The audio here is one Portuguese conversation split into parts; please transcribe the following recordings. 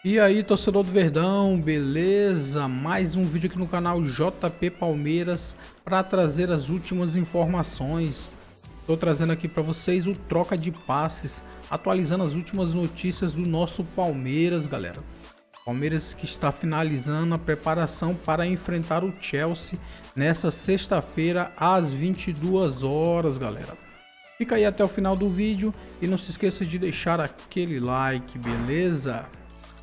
E aí, torcedor do Verdão, beleza? Mais um vídeo aqui no canal JP Palmeiras para trazer as últimas informações. Estou trazendo aqui para vocês o troca de passes, atualizando as últimas notícias do nosso Palmeiras, galera. Palmeiras que está finalizando a preparação para enfrentar o Chelsea nessa sexta-feira às 22 horas, galera. Fica aí até o final do vídeo e não se esqueça de deixar aquele like, beleza?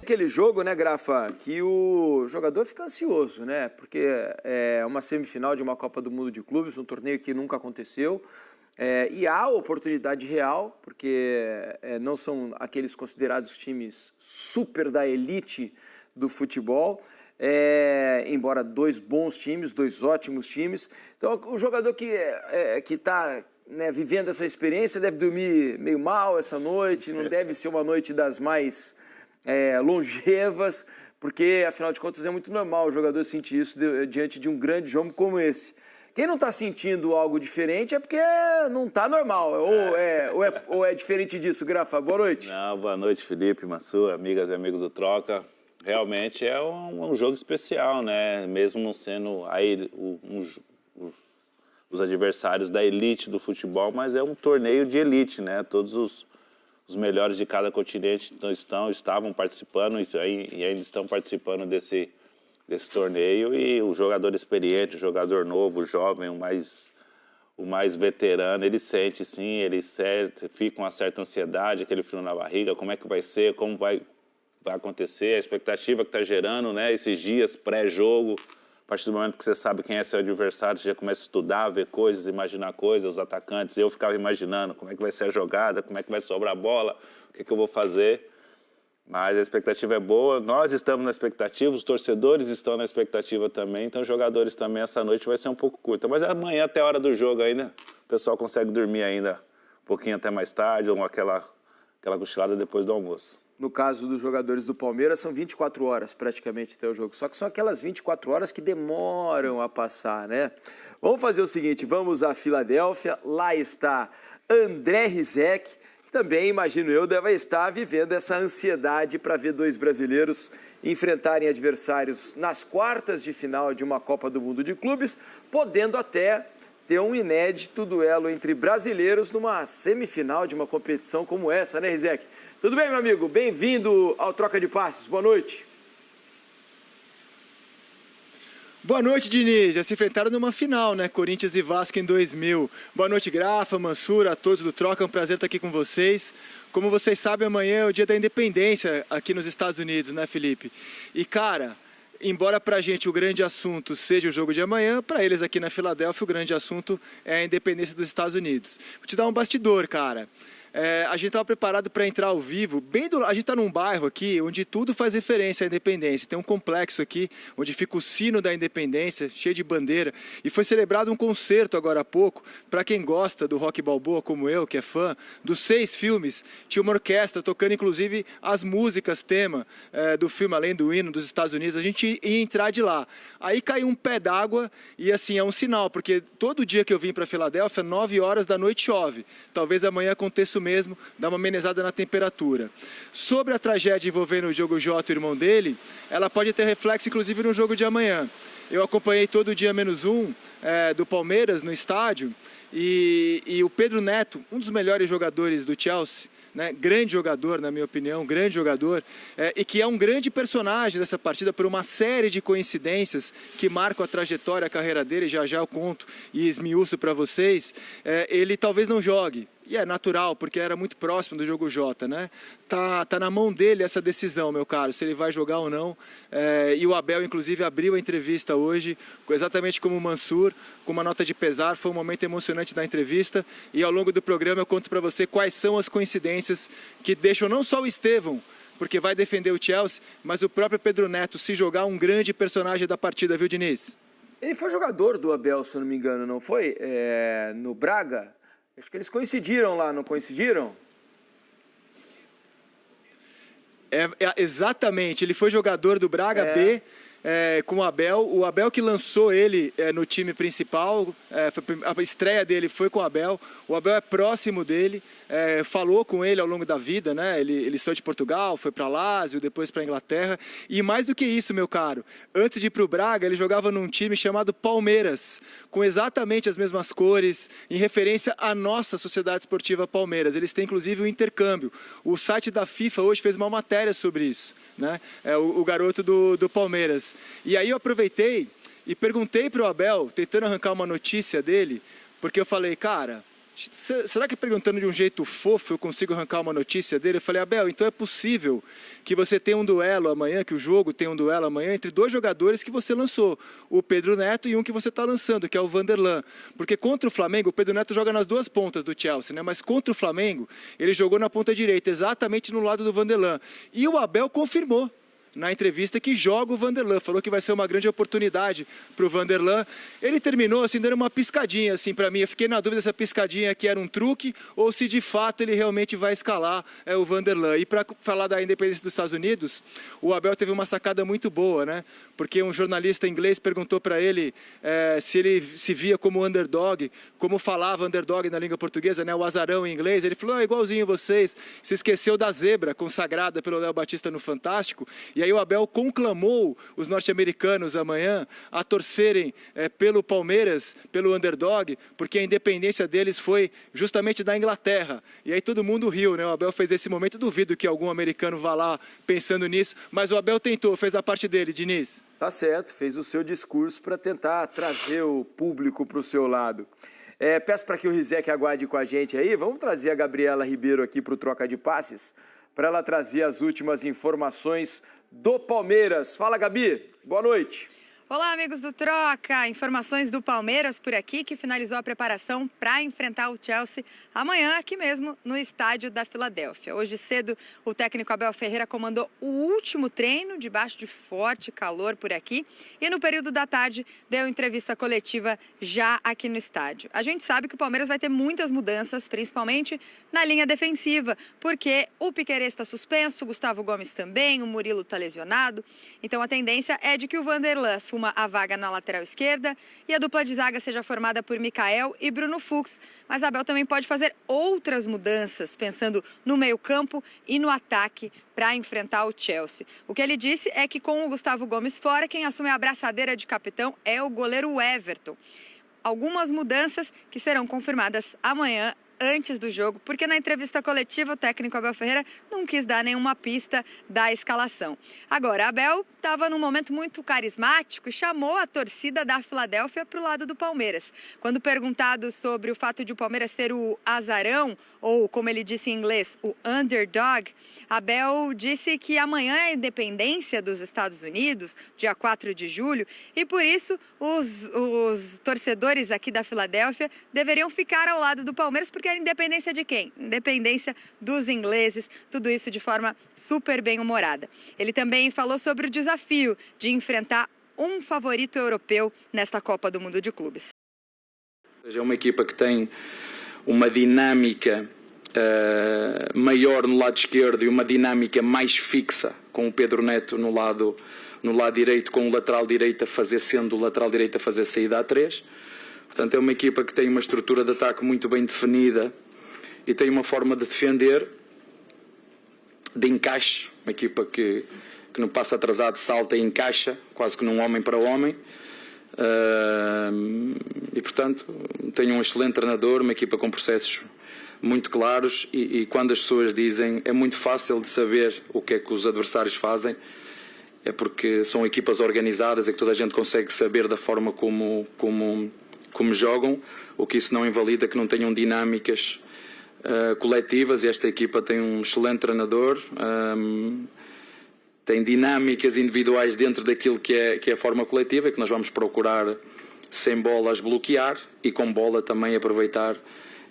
Aquele jogo, né, Grafa, que o jogador fica ansioso, né? Porque é uma semifinal de uma Copa do Mundo de Clubes, um torneio que nunca aconteceu. E há oportunidade real, porque não são aqueles considerados times super da elite do futebol, embora dois bons times, dois ótimos times. Então, o jogador que está vivendo essa experiência deve dormir meio mal essa noite, não deve ser uma noite das mais longevas, porque, afinal de contas, é muito normal o jogador sentir isso diante de um grande jogo como esse. Quem não está sentindo algo diferente é porque não está normal, ou é diferente disso, Grafa? Boa noite. Não, boa noite, Felipe, Mansur, amigas e amigos do Troca. Realmente é um jogo especial, né? Mesmo não sendo aí os adversários da elite do futebol, mas é um torneio de elite, né? Todos os melhores de cada continente estavam participando e ainda estão participando desse torneio, e o jogador experiente, o jogador novo, o jovem, o mais veterano, ele sente sim, fica com uma certa ansiedade, aquele frio na barriga, como é que vai ser, como vai acontecer, a expectativa que está gerando, né, esses dias pré-jogo. A partir do momento que você sabe quem é seu adversário, você já começa a estudar, ver coisas, imaginar coisas, os atacantes. Eu ficava imaginando como é que vai ser a jogada, como é que vai sobrar a bola, o que eu vou fazer. Mas a expectativa é boa, nós estamos na expectativa, os torcedores estão na expectativa também, então os jogadores também. Essa noite vai ser um pouco curta, mas amanhã até a hora do jogo ainda, o pessoal consegue dormir ainda um pouquinho até mais tarde, ou aquela cochilada depois do almoço. No caso dos jogadores do Palmeiras, são 24 horas praticamente até o jogo. Só que são aquelas 24 horas que demoram a passar, né? Vamos fazer o seguinte, vamos a Filadélfia. Lá está André Rizek, que também, imagino eu, deve estar vivendo essa ansiedade para ver dois brasileiros enfrentarem adversários nas quartas de final de uma Copa do Mundo de Clubes, podendo até ter um inédito duelo entre brasileiros numa semifinal de uma competição como essa, né, Rizek? Tudo bem, meu amigo? Bem-vindo ao Troca de Passes. Boa noite. Boa noite, Diniz. Já se enfrentaram numa final, né? Corinthians e Vasco em 2000. Boa noite, Grafa, Mansur, a todos do Troca. É um prazer estar aqui com vocês. Como vocês sabem, amanhã é o dia da independência aqui nos Estados Unidos, né, Felipe? E, cara, embora pra gente o grande assunto seja o jogo de amanhã, pra eles aqui na Filadélfia o grande assunto é a independência dos Estados Unidos. Vou te dar um bastidor, cara. A gente estava preparado para entrar ao vivo, a gente está num bairro aqui onde tudo faz referência à independência. Tem um complexo aqui onde fica o sino da independência, cheio de bandeira. E foi celebrado um concerto agora há pouco. Para quem gosta do Rock Balboa, como eu, que é fã, dos 6 filmes, tinha uma orquestra tocando inclusive as músicas tema do filme, além do hino dos Estados Unidos. A gente ia entrar de lá. Aí caiu um pé d'água e assim, é um sinal, porque todo dia que eu vim para Filadélfia, 9 horas da noite chove. Talvez amanhã aconteça o mesmo, dá uma amenizada na temperatura. Sobre a tragédia envolvendo o Diogo Jota e o irmão dele, ela pode ter reflexo inclusive no jogo de amanhã. Eu acompanhei todo o dia -1 do Palmeiras no estádio e o Pedro Neto, um dos melhores jogadores do Chelsea, né? Grande jogador, na minha opinião, grande jogador, e que é um grande personagem dessa partida por uma série de coincidências que marcam a trajetória, a carreira dele, já eu conto e esmiuço para vocês. Ele talvez não jogue. E é natural, porque era muito próximo do jogo Jota, né? Tá na mão dele essa decisão, meu caro, se ele vai jogar ou não. E o Abel, inclusive, abriu a entrevista hoje, exatamente como o Mansur, com uma nota de pesar. Foi um momento emocionante da entrevista. E ao longo do programa eu conto para você quais são as coincidências que deixam não só o Estevão, porque vai defender o Chelsea, mas o próprio Pedro Neto, se jogar, um grande personagem da partida, viu, Diniz? Ele foi jogador do Abel, se eu não me engano, não foi? No Braga? Acho que eles coincidiram lá, não coincidiram? Exatamente, ele foi jogador do Braga B, com o Abel que lançou ele no time principal, a estreia dele foi com o Abel é próximo dele, falou com ele ao longo da vida, né? Ele saiu de Portugal, foi para Lazio, depois para Inglaterra, e mais do que isso, meu caro, antes de ir para o Braga, ele jogava num time chamado Palmeiras, com exatamente as mesmas cores, em referência à nossa Sociedade Esportiva Palmeiras. Eles têm inclusive um intercâmbio. O site da FIFA hoje fez uma matéria sobre isso, né? O garoto do Palmeiras. E aí eu aproveitei e perguntei para o Abel, tentando arrancar uma notícia dele, porque eu falei, cara, será que perguntando de um jeito fofo eu consigo arrancar uma notícia dele? Eu falei, Abel, então é possível que você tenha um duelo amanhã, que o jogo tenha um duelo amanhã entre dois jogadores que você lançou, o Pedro Neto e um que você está lançando, que é o Vanderlan. Porque contra o Flamengo, o Pedro Neto joga nas duas pontas do Chelsea, né? Mas contra o Flamengo, ele jogou na ponta direita, exatamente no lado do Vanderlan. E o Abel confirmou na entrevista que joga o Vanderlan, falou que vai ser uma grande oportunidade para o Vanderlan. Ele terminou assim, dando uma piscadinha assim para mim, eu fiquei na dúvida se a piscadinha aqui era um truque ou se de fato ele realmente vai escalar o Vanderlan. E para falar da independência dos Estados Unidos, o Abel teve uma sacada muito boa, né? Porque um jornalista inglês perguntou para ele se ele se via como underdog, como falava underdog na língua portuguesa, né? O azarão em inglês. Ele falou, igualzinho vocês, se esqueceu da zebra consagrada pelo Léo Batista no Fantástico. E aí o Abel conclamou os norte-americanos amanhã a torcerem pelo Palmeiras, pelo underdog, porque a independência deles foi justamente da Inglaterra. E aí todo mundo riu, né? O Abel fez esse momento, duvido que algum americano vá lá pensando nisso, mas o Abel tentou, fez a parte dele, Diniz. Tá certo, fez o seu discurso para tentar trazer o público para o seu lado. Peço para que o Rizek aguarde com a gente aí. Vamos trazer a Gabriela Ribeiro aqui para o Troca de Passes, para ela trazer as últimas informações do Palmeiras. Fala, Gabi. Boa noite. Olá, amigos do Troca. Informações do Palmeiras por aqui, que finalizou a preparação para enfrentar o Chelsea amanhã, aqui mesmo, no estádio da Filadélfia. Hoje cedo, o técnico Abel Ferreira comandou o último treino, debaixo de forte calor por aqui. E no período da tarde, deu entrevista coletiva já aqui no estádio. A gente sabe que o Palmeiras vai ter muitas mudanças, principalmente na linha defensiva, porque o Piquerez está suspenso, o Gustavo Gomes também, o Murilo está lesionado. Então a tendência é de que o Vanderlan assuma a vaga na lateral esquerda e a dupla de zaga seja formada por Mikael e Bruno Fux. Mas Abel também pode fazer outras mudanças, pensando no meio-campo e no ataque para enfrentar o Chelsea. O que ele disse é que com o Gustavo Gomes fora, quem assume a abraçadeira de capitão é o goleiro Everton. Algumas mudanças que serão confirmadas amanhã, antes do jogo, porque na entrevista coletiva o técnico Abel Ferreira não quis dar nenhuma pista da escalação. Agora, Abel estava num momento muito carismático e chamou a torcida da Filadélfia para o lado do Palmeiras. Quando perguntado sobre o fato de o Palmeiras ser o azarão, ou como ele disse em inglês, o underdog, Abel disse que amanhã é a independência dos Estados Unidos, dia 4 de julho, e por isso os torcedores aqui da Filadélfia deveriam ficar ao lado do Palmeiras, porque era independência de quem? Independência dos ingleses, tudo isso de forma super bem-humorada. Ele também falou sobre o desafio de enfrentar um favorito europeu nesta Copa do Mundo de Clubes. É uma equipa que tem uma dinâmica maior no lado esquerdo e uma dinâmica mais fixa, com o Pedro Neto no lado direito, com o lateral direito a fazer, sendo o lateral direito a fazer saída a 3. Portanto, é uma equipa que tem uma estrutura de ataque muito bem definida e tem uma forma de defender, de encaixe. Uma equipa que não passa atrasado, salta e encaixa, quase que num homem para homem. E, portanto, tem um excelente treinador, uma equipa com processos muito claros e quando as pessoas dizem é muito fácil de saber o que é que os adversários fazem, é porque são equipas organizadas e que toda a gente consegue saber da forma como jogam, o que isso não invalida que não tenham dinâmicas coletivas, e esta equipa tem um excelente treinador, tem dinâmicas individuais dentro daquilo que é a forma coletiva, que nós vamos procurar sem bola as bloquear e com bola também aproveitar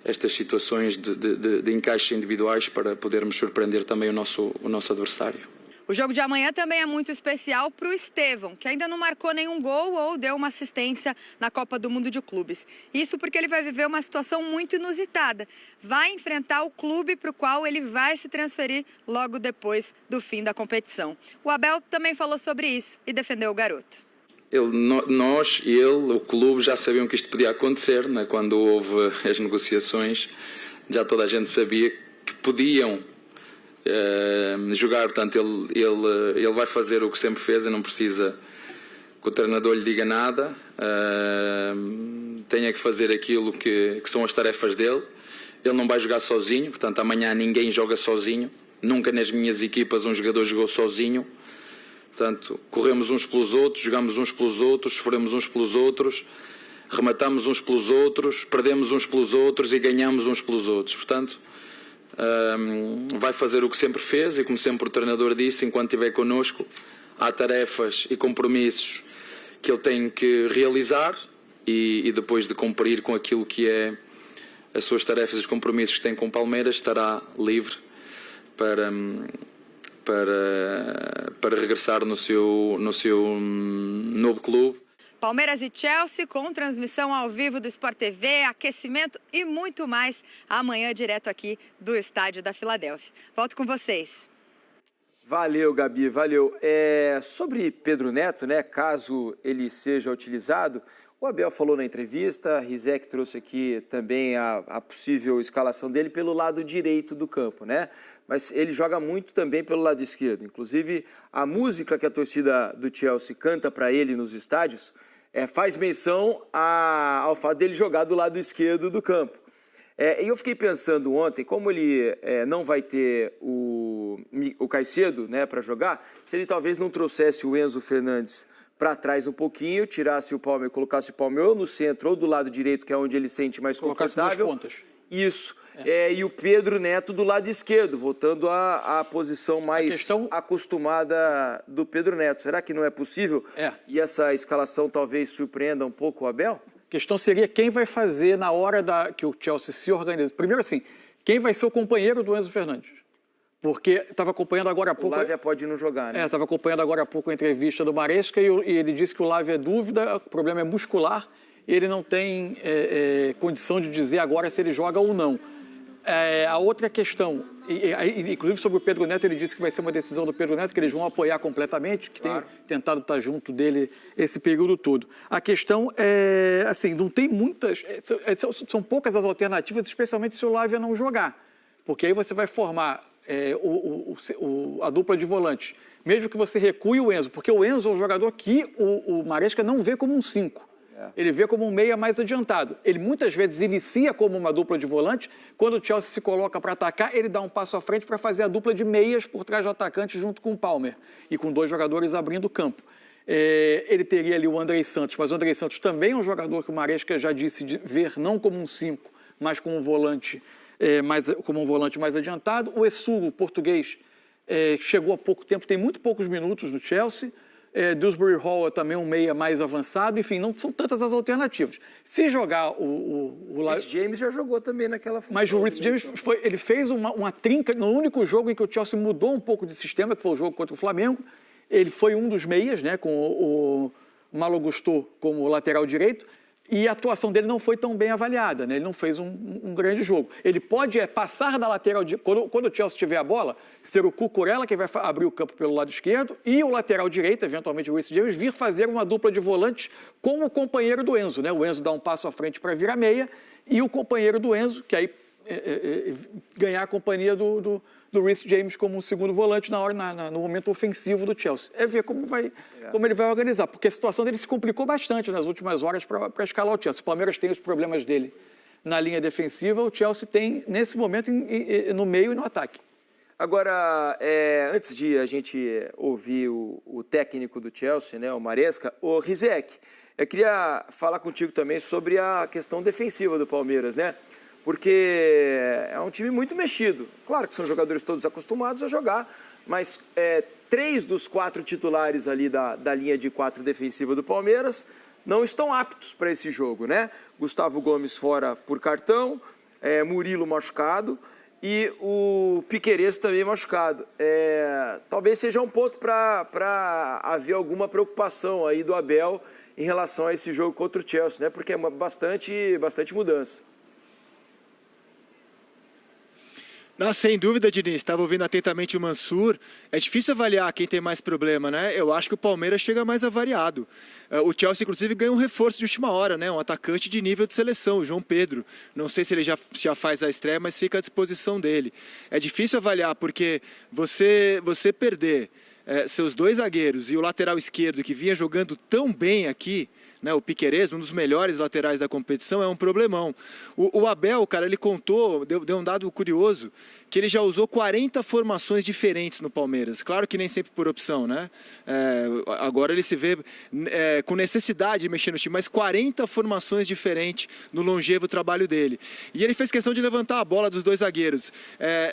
estas situações de encaixes individuais para podermos surpreender também o nosso adversário. O jogo de amanhã também é muito especial para o Estevão, que ainda não marcou nenhum gol ou deu uma assistência na Copa do Mundo de Clubes. Isso porque ele vai viver uma situação muito inusitada. Vai enfrentar o clube para o qual ele vai se transferir logo depois do fim da competição. O Abel também falou sobre isso e defendeu o garoto. O clube já sabiam que isto podia acontecer, né? Quando houve as negociações, já toda a gente sabia que podiam jogar. Portanto, ele vai fazer o que sempre fez e não precisa que o treinador lhe diga nada. Tenha que fazer aquilo que são as tarefas dele. Ele não vai jogar sozinho, portanto amanhã ninguém joga sozinho. Nunca nas minhas equipas um jogador jogou sozinho. Portanto, corremos uns pelos outros, jogamos uns pelos outros, sofremos uns pelos outros, rematamos uns pelos outros, perdemos uns pelos outros e ganhamos uns pelos outros. Portanto, vai fazer o que sempre fez e, como sempre o treinador disse, enquanto estiver connosco, há tarefas e compromissos que ele tem que realizar e depois de cumprir com aquilo que é as suas tarefas e os compromissos que tem com o Palmeiras, estará livre para regressar no seu novo clube. Palmeiras e Chelsea com transmissão ao vivo do Sport TV, aquecimento e muito mais amanhã direto aqui do estádio da Filadélfia. Volto com vocês. Valeu, Gabi, valeu. Sobre Pedro Neto, né, caso ele seja utilizado, o Abel falou na entrevista, Rizek trouxe aqui também a possível escalação dele pelo lado direito do campo, né? Mas ele joga muito também pelo lado esquerdo. Inclusive, a música que a torcida do Chelsea canta para ele nos estádios faz menção ao fato dele jogar do lado esquerdo do campo. E eu fiquei pensando ontem, como ele não vai ter o Caicedo, né, para jogar, se ele talvez não trouxesse o Enzo Fernandes para trás um pouquinho, tirasse o Palmeiras, colocasse o Palmeiras ou no centro ou do lado direito, que é onde ele sente mais confortável. Colocasse 2 pontas. Isso. E o Pedro Neto do lado esquerdo, voltando à posição mais acostumada do Pedro Neto. Será que não é possível? E essa escalação talvez surpreenda um pouco o Abel? A questão seria quem vai fazer na hora que o Chelsea se organiza. Primeiro assim, quem vai ser o companheiro do Enzo Fernandes? Porque estava acompanhando agora há pouco... O Lavia pode não jogar, né? Estava acompanhando agora há pouco a entrevista do Maresca e ele disse que o Lavia é dúvida, o problema é muscular, e ele não tem condição de dizer agora se ele joga ou não. A outra questão, inclusive sobre o Pedro Neto, ele disse que vai ser uma decisão do Pedro Neto, que eles vão apoiar completamente, que tem tentado estar junto dele esse período todo. A questão é, assim, não tem muitas... São poucas as alternativas, especialmente se o Lavia não jogar. Porque aí você vai formar a dupla de volantes, mesmo que você recue o Enzo, porque o Enzo é um jogador que o Maresca não vê como um 5. Ele vê como um meia mais adiantado. Ele muitas vezes inicia como uma dupla de volante. Quando o Chelsea se coloca para atacar, ele dá um passo à frente para fazer a dupla de meias por trás do atacante junto com o Palmer. E com 2 jogadores abrindo o campo. Ele teria ali o Andrei Santos, mas o Andrei Santos também é um jogador que o Maresca já disse de ver não como um 5, mas como um volante, mais adiantado. O Essuru, português, chegou há pouco tempo, tem muito poucos minutos no Chelsea. Dewsbury Hall é também um meia mais avançado, enfim, não são tantas as alternativas. Se jogar o Reece James já jogou também naquela função. Mas o Reece James ele fez uma trinca no único jogo em que o Chelsea mudou um pouco de sistema, que foi o jogo contra o Flamengo. Ele foi um dos meias, né, com o Malo Gusto como lateral direito. E a atuação dele não foi tão bem avaliada, né? Ele não fez um grande jogo. Ele pode passar da lateral, quando o Chelsea tiver a bola, ser o Cucurella que vai abrir o campo pelo lado esquerdo e o lateral direito, eventualmente o Reece James, vir fazer uma dupla de volantes com o companheiro do Enzo, né? O Enzo dá um passo à frente para virar meia e o companheiro do Enzo, que aí ganhar a companhia do Reece James como segundo volante no momento ofensivo do Chelsea. Ver como ele vai organizar, porque a situação dele se complicou bastante nas últimas horas para escalar o Chelsea. O Palmeiras tem os problemas dele na linha defensiva, o Chelsea tem, nesse momento, no meio e no ataque. Agora, antes de a gente ouvir o técnico do Chelsea, né, o Maresca, o Rizek, eu queria falar contigo também sobre a questão defensiva do Palmeiras, né? Porque é um time muito mexido. Claro que são jogadores todos acostumados a jogar, mas 3 dos 4 titulares ali da linha de 4 defensiva do Palmeiras não estão aptos para esse jogo, né? Gustavo Gomes fora por cartão, Murilo machucado e o Piquerez também machucado. Talvez seja um ponto para haver alguma preocupação aí do Abel em relação a esse jogo contra o Chelsea, né? Porque é bastante mudança. Não, sem dúvida, Diniz. Estava ouvindo atentamente o Mansur. É difícil avaliar quem tem mais problema, né? Eu acho que o Palmeiras chega mais avariado. O Chelsea, inclusive, ganha um reforço de última hora, né? Um atacante de nível de seleção, o João Pedro. Não sei se ele já faz a estreia, mas fica à disposição dele. É difícil avaliar, porque você perder seus dois zagueiros e o lateral esquerdo, que vinha jogando tão bem aqui, né, o Piquerez, um dos melhores laterais da competição, é um problemão. O Abel, cara, ele contou, deu um dado curioso, que ele já usou 40 formações diferentes no Palmeiras. Claro que nem sempre por opção, né? Agora ele se vê com necessidade de mexer no time, mas 40 formações diferentes no longevo trabalho dele. E ele fez questão de levantar a bola dos dois zagueiros.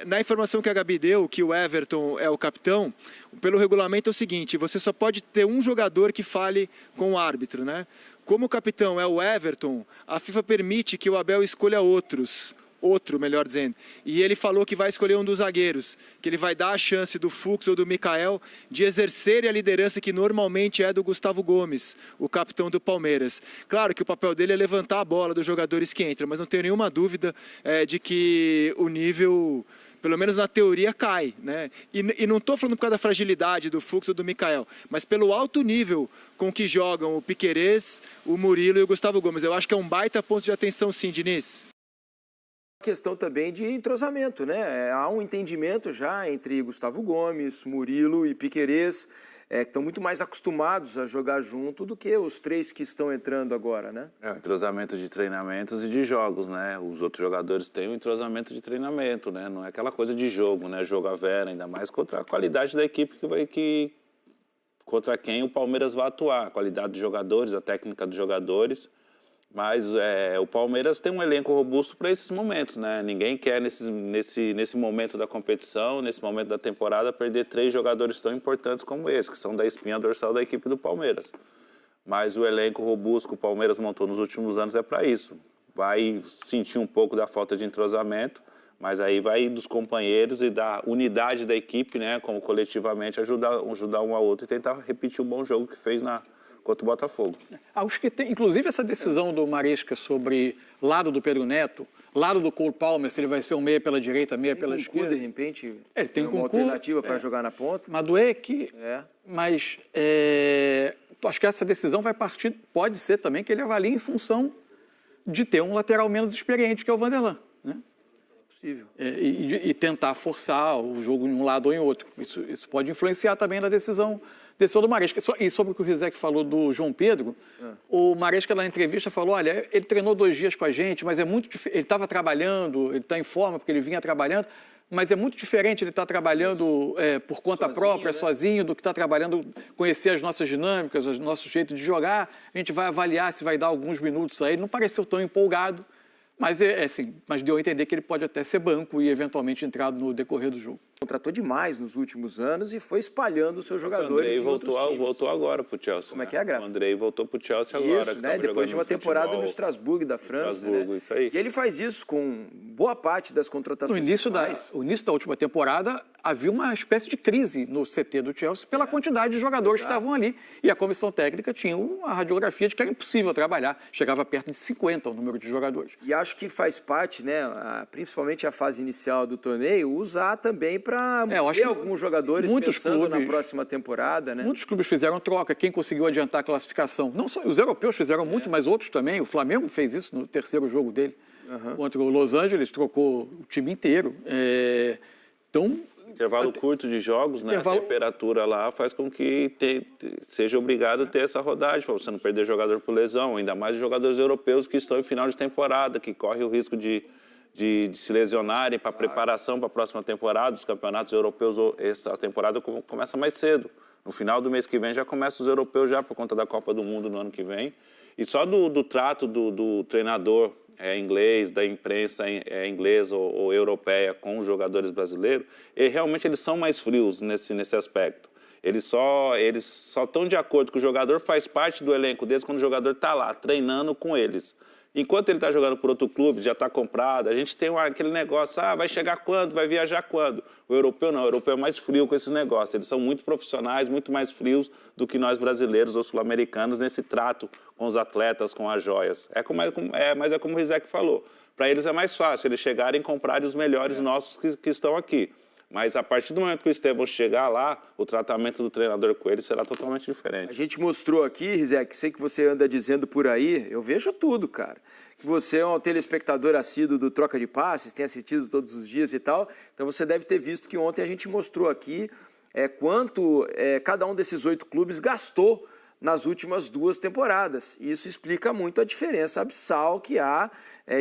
Na informação que a Gabi deu, que o Everton é o capitão, pelo regulamento é o seguinte, você só pode ter um jogador que fale com o árbitro, né? Como o capitão é o Everton, a FIFA permite que o Abel escolha outro, melhor dizendo. E ele falou que vai escolher um dos zagueiros, que ele vai dar a chance do Fux ou do Mikael de exercerem a liderança que normalmente é do Gustavo Gomes, o capitão do Palmeiras. Claro que o papel dele é levantar a bola dos jogadores que entram, mas não tenho nenhuma dúvida de que o nível, pelo menos na teoria, cai, né? E não estou falando por causa da fragilidade do Fux ou do Mikael, mas pelo alto nível com que jogam o Piquerez, o Murilo e o Gustavo Gomes. Eu acho que é um baita ponto de atenção, sim, Diniz. Questão também de entrosamento, né? Há um entendimento já entre Gustavo Gomes, Murilo e Piquerez, que estão muito mais acostumados a jogar junto do que os três que estão entrando agora, né? O entrosamento de treinamentos e de jogos, né? Os outros jogadores têm um entrosamento de treinamento, né? Não é aquela coisa de jogo, né? Jogo a vera, ainda mais contra a qualidade da equipe contra quem o Palmeiras vai atuar, a qualidade dos jogadores, a técnica dos jogadores. Mas o Palmeiras tem um elenco robusto para esses momentos, né? Ninguém quer, nesse momento da competição, nesse momento da temporada, perder 3 jogadores tão importantes como esse, que são da espinha dorsal da equipe do Palmeiras. Mas o elenco robusto que o Palmeiras montou nos últimos anos é para isso. Vai sentir um pouco da falta de entrosamento, mas aí vai dos companheiros e da unidade da equipe, né? Como coletivamente ajudar um ao outro e tentar repetir o bom jogo que fez contra o Botafogo. Acho que tem, inclusive, essa decisão do Maresca sobre lado do Pedro Neto, lado do Cole Palmer, se ele vai ser um meia pela direita, meia pela esquerda. De repente, ele tem uma alternativa para jogar na ponta. Madueck, mas acho que essa decisão pode ser também que ele avalie em função de ter um lateral menos experiente, que é o Vanderlan, né? Possível. E tentar forçar o jogo em um lado ou em outro. Isso pode influenciar também na decisão do Maresca. E sobre o que o Rizek falou do João Pedro, o Maresca na entrevista falou, olha, ele treinou 2 dias com a gente, mas é muito diferente. Ele estava trabalhando, ele está em forma porque ele vinha trabalhando, mas é muito diferente ele estar trabalhando por conta própria, né? Sozinho, do que estar trabalhando, conhecer as nossas dinâmicas, o nosso jeito de jogar. A gente vai avaliar se vai dar alguns minutos a ele. Não pareceu tão empolgado, mas mas deu a entender que ele pode até ser banco e eventualmente entrar no decorrer do jogo. Contratou demais nos últimos anos e foi espalhando os seus jogadores em outros times. Voltou agora para o Chelsea. Como é que é, Grafa? O Andrei voltou para o Chelsea agora. Isso, né? Depois de uma temporada no Strasbourg da França. Né? Isso aí. E ele faz isso com boa parte das contratações. No início da última temporada, havia uma espécie de crise no CT do Chelsea pela quantidade de jogadores que estavam ali. E a comissão técnica tinha uma radiografia de que era impossível trabalhar. Chegava perto de 50 o número de jogadores. E acho que faz parte, né, principalmente a fase inicial do torneio, usar também para ter alguns jogadores pensando na próxima temporada, né? Muitos clubes fizeram troca, quem conseguiu adiantar a classificação. Não só os europeus fizeram muito, mas outros também. O Flamengo fez isso no terceiro jogo dele. Contra o Los Angeles, trocou o time inteiro. Intervalo curto de jogos, né? A temperatura lá faz com que seja obrigado a ter essa rodagem, para você não perder jogador por lesão, ainda mais os jogadores europeus que estão em final de temporada, que correm o risco de se lesionarem para preparação para a próxima temporada. Os campeonatos europeus, essa temporada começa mais cedo. No final do mês que vem já começa os europeus já por conta da Copa do Mundo no ano que vem. E só do trato do treinador inglês, da imprensa inglesa ou europeia com os jogadores brasileiros, realmente eles são mais frios nesse aspecto. Eles só estão de acordo que o jogador faz parte do elenco deles quando o jogador está lá treinando com eles. Enquanto ele está jogando por outro clube, já está comprado, a gente tem aquele negócio, vai chegar quando, vai viajar quando? O europeu não, o europeu é mais frio com esses negócios. Eles são muito profissionais, muito mais frios do que nós brasileiros ou sul-americanos nesse trato com os atletas, com as joias. Mas é como o Rizek falou, para eles é mais fácil, eles chegarem e comprarem os melhores nossos que estão aqui. Mas a partir do momento que o Estevão chegar lá, o tratamento do treinador com ele será totalmente diferente. A gente mostrou aqui, Rizek, sei que você anda dizendo por aí, eu vejo tudo, cara. Que você é um telespectador assíduo do Troca de Passes, tem assistido todos os dias e tal, então você deve ter visto que ontem a gente mostrou aqui quanto cada um desses 8 clubes gastou nas últimas 2 temporadas. E isso explica muito a diferença abissal que há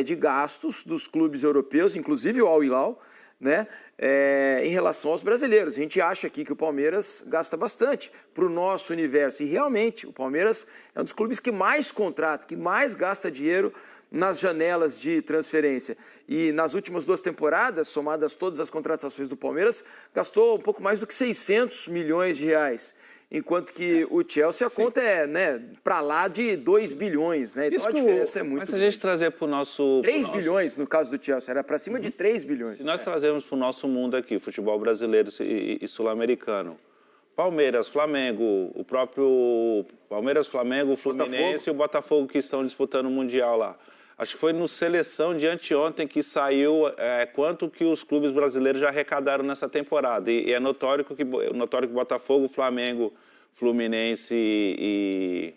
de gastos dos clubes europeus, inclusive o Al Hilal, né, em relação aos brasileiros. A gente acha aqui que o Palmeiras gasta bastante para o nosso universo. E realmente, o Palmeiras é um dos clubes que mais contrata, que mais gasta dinheiro nas janelas de transferência. E nas últimas 2 temporadas, somadas todas as contratações do Palmeiras, gastou um pouco mais do que 600 milhões de reais. Enquanto que o Chelsea, a conta é para lá de 2 bilhões. Né? Então a diferença é muito grande. Mas se a gente trazer para o nosso... 3 bilhões no caso do Chelsea, era para cima de 3 bilhões. Se nós trazermos para o nosso mundo aqui, futebol brasileiro e sul-americano, Palmeiras, Flamengo, o próprio Palmeiras, Flamengo, Fluminense e o Botafogo que estão disputando o Mundial lá. Acho que foi no Seleção de anteontem que saiu quanto que os clubes brasileiros já arrecadaram nessa temporada. E é notório que Botafogo, Flamengo, Fluminense e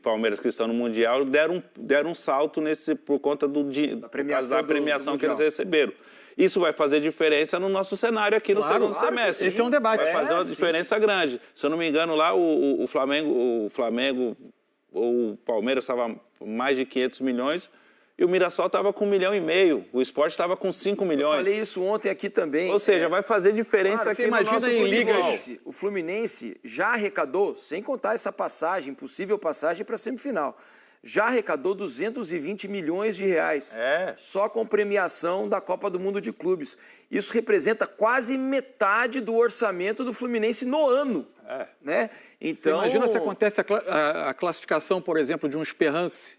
Palmeiras que estão no Mundial deram um salto por conta da premiação que eles receberam. Isso vai fazer diferença no nosso cenário aqui no segundo semestre. Esse é um debate. Vai fazer uma diferença grande. Se eu não me engano, lá o Flamengo ou o Palmeiras estava mais de 500 milhões e o Mirassol estava com 1,5 milhão. O Sport estava com 5 milhões. Eu falei isso ontem aqui também. Ou seja, vai fazer diferença aqui no nosso ligas. O Fluminense já arrecadou, sem contar essa possível passagem para a semifinal, já arrecadou 220 milhões de reais. Só com premiação da Copa do Mundo de Clubes. Isso representa quase metade do orçamento do Fluminense no ano. Né? Então, você imagina se acontece a classificação, por exemplo, de um Esperance,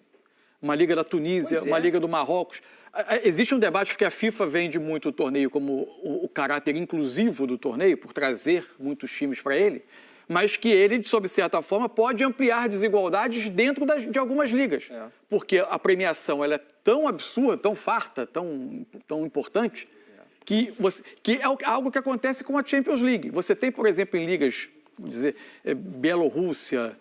uma Liga da Tunísia, uma Liga do Marrocos. Existe um debate porque a FIFA vende muito o torneio como o caráter inclusivo do torneio, por trazer muitos times para ele, mas que ele, sob certa forma, pode ampliar desigualdades dentro de algumas ligas. Porque a premiação ela é tão absurda, tão farta, tão importante, que é algo que acontece com a Champions League. Você tem, por exemplo, em ligas, vamos dizer, Bielorrússia,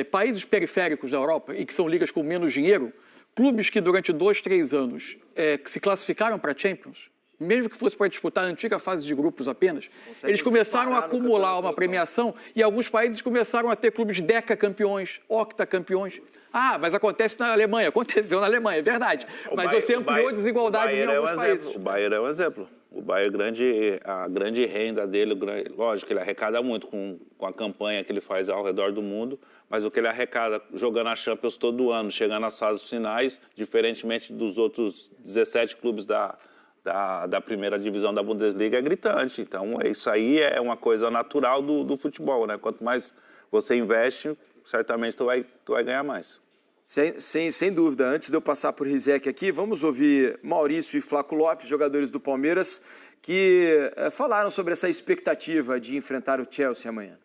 países periféricos da Europa, e que são ligas com menos dinheiro, clubes que durante 2, 3 anos se classificaram para a Champions, mesmo que fosse para disputar a antiga fase de grupos apenas, eles começaram a acumular uma premiação e alguns países começaram a ter clubes decacampeões, octacampeões. Mas acontece na Alemanha. Aconteceu na Alemanha, é verdade. Mas você ampliou desigualdades em alguns países. O Bayern é um exemplo. O Bayern, a grande renda dele, lógico, ele arrecada muito com a campanha que ele faz ao redor do mundo, mas o que ele arrecada jogando a Champions todo ano, chegando às fases finais, diferentemente dos outros 17 clubes da primeira divisão da Bundesliga, é gritante. Então, isso aí é uma coisa natural do futebol, né? Quanto mais você investe, certamente tu vai ganhar mais. Sem dúvida. Antes de eu passar por Rizek aqui, vamos ouvir Maurício e Flaco Lopes, jogadores do Palmeiras, que falaram sobre essa expectativa de enfrentar o Chelsea amanhã.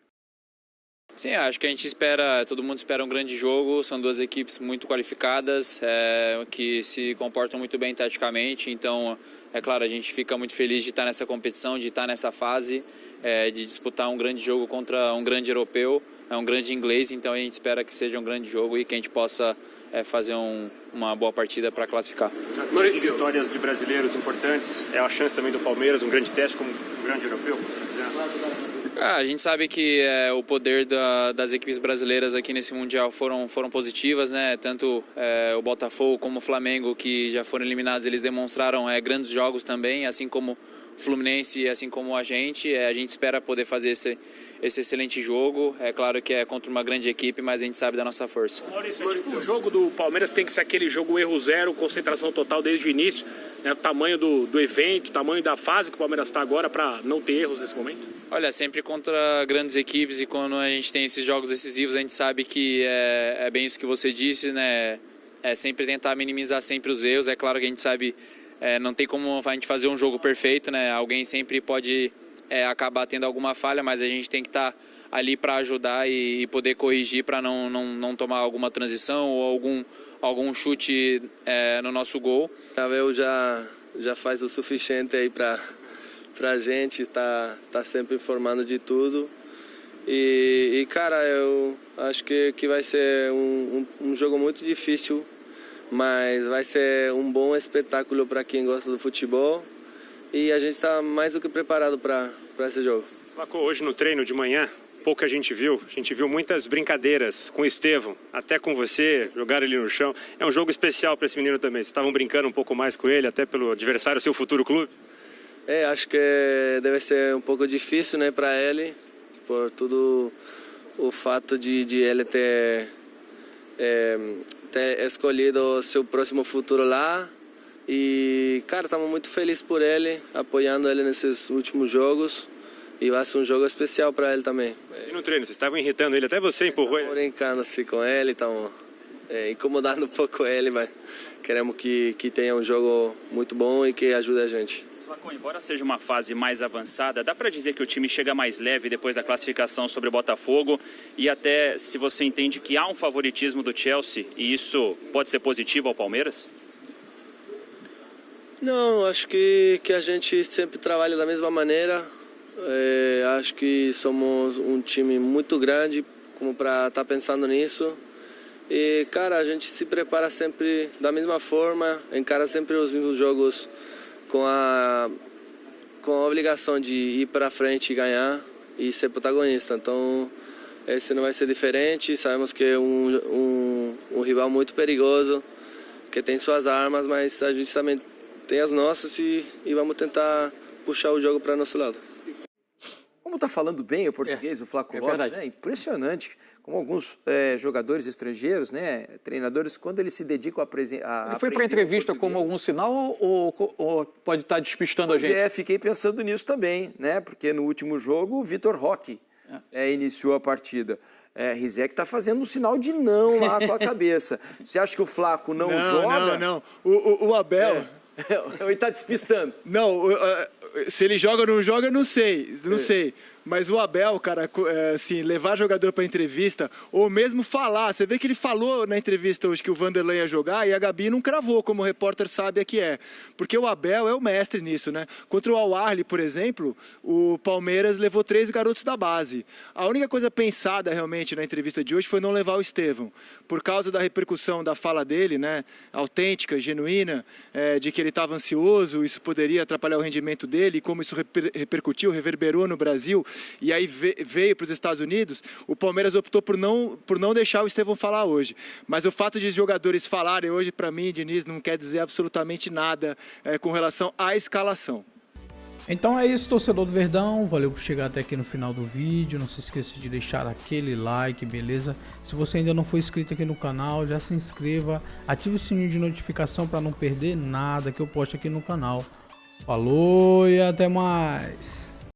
Sim, acho que a gente espera, todo mundo espera um grande jogo, são 2 equipes muito qualificadas, que se comportam muito bem taticamente, então, é claro, a gente fica muito feliz de estar nessa competição, de estar nessa fase, de disputar um grande jogo contra um grande europeu, um grande inglês, então a gente espera que seja um grande jogo e que a gente possa fazer uma boa partida para classificar. Maurício, vitórias de brasileiros importantes, é a chance também do Palmeiras, um grande teste como um grande europeu? A gente sabe que o poder das equipes brasileiras aqui nesse Mundial foram positivas, né? Tanto o Botafogo como o Flamengo, que já foram eliminados, eles demonstraram grandes jogos também, assim como o Fluminense e assim como a gente. A gente espera poder fazer esse excelente jogo. É claro que é contra uma grande equipe, mas a gente sabe da nossa força. Maurício, o jogo do Palmeiras tem que ser aquele jogo erro zero, concentração total desde o início, né? O tamanho do evento, o tamanho da fase que o Palmeiras está agora para não ter erros nesse momento? Olha, sempre contra grandes equipes e quando a gente tem esses jogos decisivos, a gente sabe que é bem isso que você disse, né? sempre tentar minimizar sempre os erros. É claro que a gente sabe, não tem como a gente fazer um jogo perfeito, né? Alguém sempre pode acabar tendo alguma falha, mas a gente tem que estar ali para ajudar e poder corrigir para não tomar alguma transição ou algum chute no nosso gol. A Abel já faz o suficiente aí para a gente tá sempre informando de tudo. E cara, eu acho que vai ser um jogo muito difícil, mas vai ser um bom espetáculo para quem gosta do futebol e a gente está mais do que preparado para esse jogo. Flaco, hoje no treino de manhã, pouco a gente viu muitas brincadeiras com o Estevão, até com você, jogaram ele no chão. É um jogo especial para esse menino também. Vocês estavam brincando um pouco mais com ele, até pelo adversário, seu futuro clube? Acho que deve ser um pouco difícil, né, para ele, por tudo o fato de ele ter escolhido o seu próximo futuro lá. E, cara, estamos muito felizes por ele, apoiando ele nesses últimos jogos. E vai ser um jogo especial para ele também. E no treino, vocês estavam irritando ele, até você empurrou ele? Brincando assim com ele, estamos incomodando um pouco ele, mas queremos que tenha um jogo muito bom e que ajude a gente. Flaco, embora seja uma fase mais avançada, dá para dizer que o time chega mais leve depois da classificação sobre o Botafogo e até se você entende que há um favoritismo do Chelsea e isso pode ser positivo ao Palmeiras? Não, acho que a gente sempre trabalha da mesma maneira. Acho que somos um time muito grande como para estar pensando nisso. E, cara, a gente se prepara sempre da mesma forma, encara sempre os mesmos jogos com a obrigação de ir para frente e ganhar e ser protagonista. Então, esse não vai ser diferente. Sabemos que é um rival muito perigoso, que tem suas armas, mas a gente também tem as nossas e vamos tentar puxar o jogo para nosso lado. Como tá falando bem o português, o Flaco Lopes, é impressionante como alguns jogadores estrangeiros, né, treinadores, quando eles se dedicam a Ele foi para a entrevista como algum sinal ou pode estar despistando a gente? Fiquei pensando nisso também, né, porque no último jogo o Vitor Roque iniciou a partida. Rizek está fazendo um sinal de não lá com a cabeça. Você acha que o Flaco não joga? Não. O Abel... Ele está despistando. Não, se ele joga ou não joga, não sei. Mas o Abel, cara, assim, levar jogador para entrevista, ou mesmo falar. Você vê que ele falou na entrevista hoje que o Vanderlei ia jogar e a Gabi não cravou, como o repórter sábia que é. Porque o Abel é o mestre nisso, né? Contra o Al-Ahly, por exemplo, o Palmeiras levou 3 garotos da base. A única coisa pensada realmente na entrevista de hoje foi não levar o Estevão. Por causa da repercussão da fala dele, né? Autêntica, genuína, de que ele estava ansioso, isso poderia atrapalhar o rendimento dele, e como isso repercutiu, reverberou no Brasil, e aí veio para os Estados Unidos, o Palmeiras optou por não deixar o Estevão falar hoje. Mas o fato de jogadores falarem hoje, para mim, Diniz, não quer dizer absolutamente nada com relação à escalação. Então é isso, torcedor do Verdão, valeu por chegar até aqui no final do vídeo, não se esqueça de deixar aquele like, beleza? Se você ainda não for inscrito aqui no canal, já se inscreva, ative o sininho de notificação para não perder nada que eu posto aqui no canal. Falou e até mais!